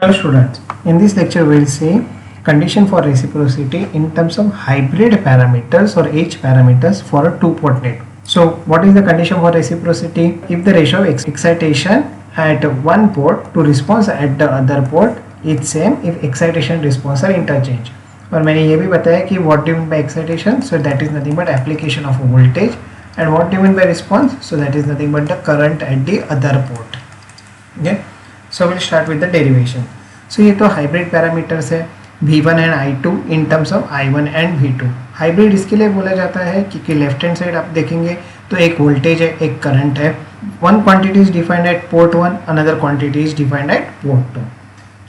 Hello students, in this lecture we will see condition for reciprocity in terms of hybrid parameters or H parameters for a two-port network. So what is the condition for reciprocity? If the ratio of excitation at one port to response at the other port is same if excitation response are interchange. और मैंने ये भी बताया कि what do you mean by excitation? So that is nothing but application of voltage, and what do you mean by response? So that is nothing but the current at the other port. Okay. So we'll start with the derivation. So ये तो hybrid parameters है V1 and I2 in terms of I1 and V2. Hybrid इसके लिए बोला जाता है क्योंकि left hand side आप देखेंगे तो एक वोल्टेज है, एक करंट है. One quantity is defined at port 1, another quantity is defined at port 2.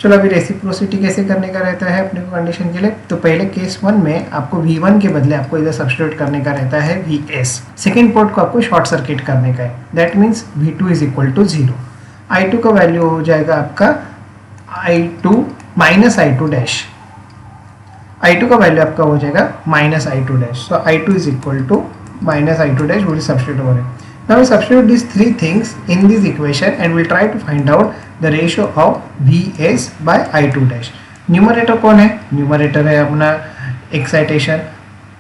चलो अभी रेसिप्रोसिटी कैसे करने का रहता है अपने को कंडीशन के लिए. तो पहले केस 1 में आपको V1 के बदले आपको इधर सब्स्टिट्यूट करने का रहता है Vs. सेकेंड पोर्ट को आपको शॉर्ट सर्किट करने का है. That means V2 is equal to 0. I2 का वैल्यू हो जाएगा आपका I2 minus I2 dash. I2 का वैल्यू आपका हो जाएगा minus I2 dash. So I2 is equal to minus I2 dash. Will substitute over it. Now we substitute this three things in this equation and will try to find out the ratio of Vs bye I2 dash. Numerator कौन है? Numerator है अपना excitation.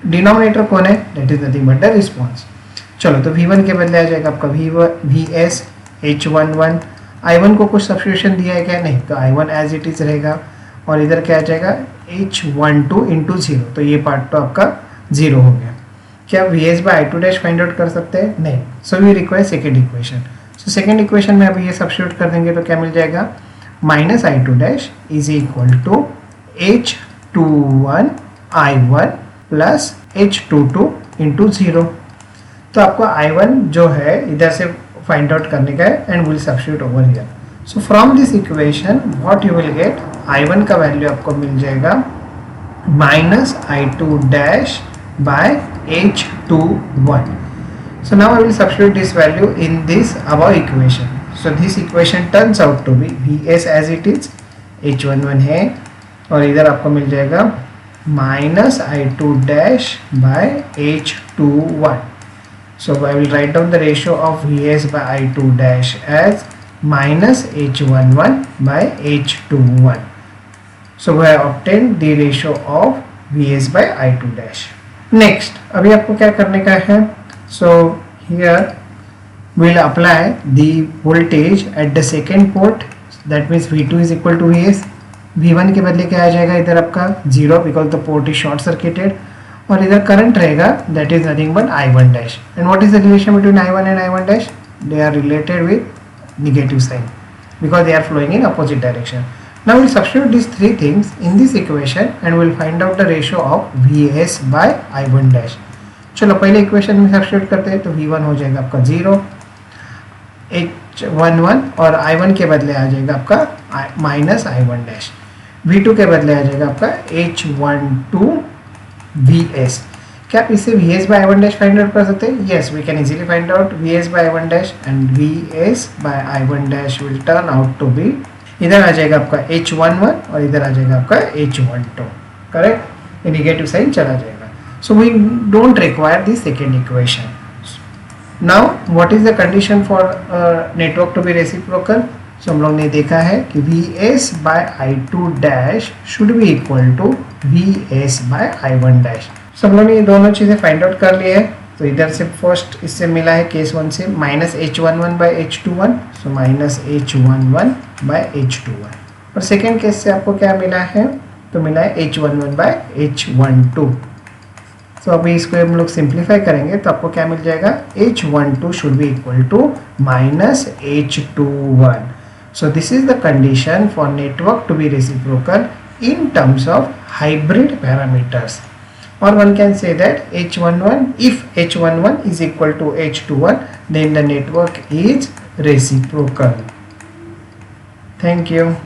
Denominator कौन है? That is nothing but the response. चलो तो V1 के बदले आ जाएगा आपका Vs H11. I1 को कुछ सब्स्टिट्यूशन दिया है क्या? नहीं. तो I1 एज इट इज रहेगा और इधर क्या आ जाएगा H12 इंटू 0. तो ये पार्ट तो आपका 0 हो गया. क्या Vs bye I2 dash find out कर सकते हैं? नहीं. So we require second equation. So second equation में अभी ये सब्स्टिट्यूट कर देंगे तो क्या मिल जाएगा? Minus I2 dash is equal to H21 I1 plus H22 into 0. तो आपको I1 जो है इधर से फाइंड आउट करने का है and will substitute over here. So from this equation what you will get, I1 का वैल्यू आपको मिल जाएगा minus I2 dash by H21. So now I will substitute this value in this above equation. So this equation turns out to be Vs as it is, H11 है और इधर आपको मिल जाएगा minus I2 dash by H21. So I will write down the ratio of Vs by I2 dash as minus H11 by H21. So we have obtained the ratio of Vs by I2 dash. Next, अभी आपको क्या करने का है? So here we will apply the voltage at the second port. That means V2 is equal to Vs. V1 के बदले क्या आ जाएगा इधर आपका 0 because the port is short circuited. और इधर करंट रहेगा that is nothing but I1 dash. And what is the relation between I1 and I1 dash? They are related with negative sign because they are flowing in opposite direction. Now will substitute this three things in this equation and will find out the ratio of Vs by I1 dash. चलो पहले equation में substitute करते हैं. तो V1 हो जाएगा आपका 0 H11 और I1 के बदले आ जाएगा आपका माइनस I1 डैश. V2 के बदले आ जाएगा आपका H12 Vs. क्या आप इससे Vs by I1 dash find out कर सकते हैं? Yes, we can easily find out Vs by I1 dash and Vs by I1 dash will turn out to be, इधर आ जाएगा आपका H11 और इधर आ जाएगा आपका H12. करेक्ट? नेगेटिव साइन चला जाएगा. So we don't require the second equation. Now what is the condition for network to be reciprocal? So हम लोग ने देखा है कि Vs by I2 dash should be equal to Vs by I1 dash. So हम लोग ने ये दोनों चीज़ें फाइंड आउट कर लिए हैं. तो इधर से फर्स्ट इससे मिला है केस 1 से minus H11 by H21. So minus H11 by H21. और सेकेंड केस से आपको क्या मिला है? तो मिला है H11 by H12. तो अभी इसको हम लोग सिंप्लीफाई करेंगे तो आपको क्या मिल जाएगा? H12 should be equal to minus H21. So this is the condition for network to be reciprocal in terms of hybrid parameters. Or one can say that H11, if H11 is equal to H21, then the network is reciprocal. Thank you.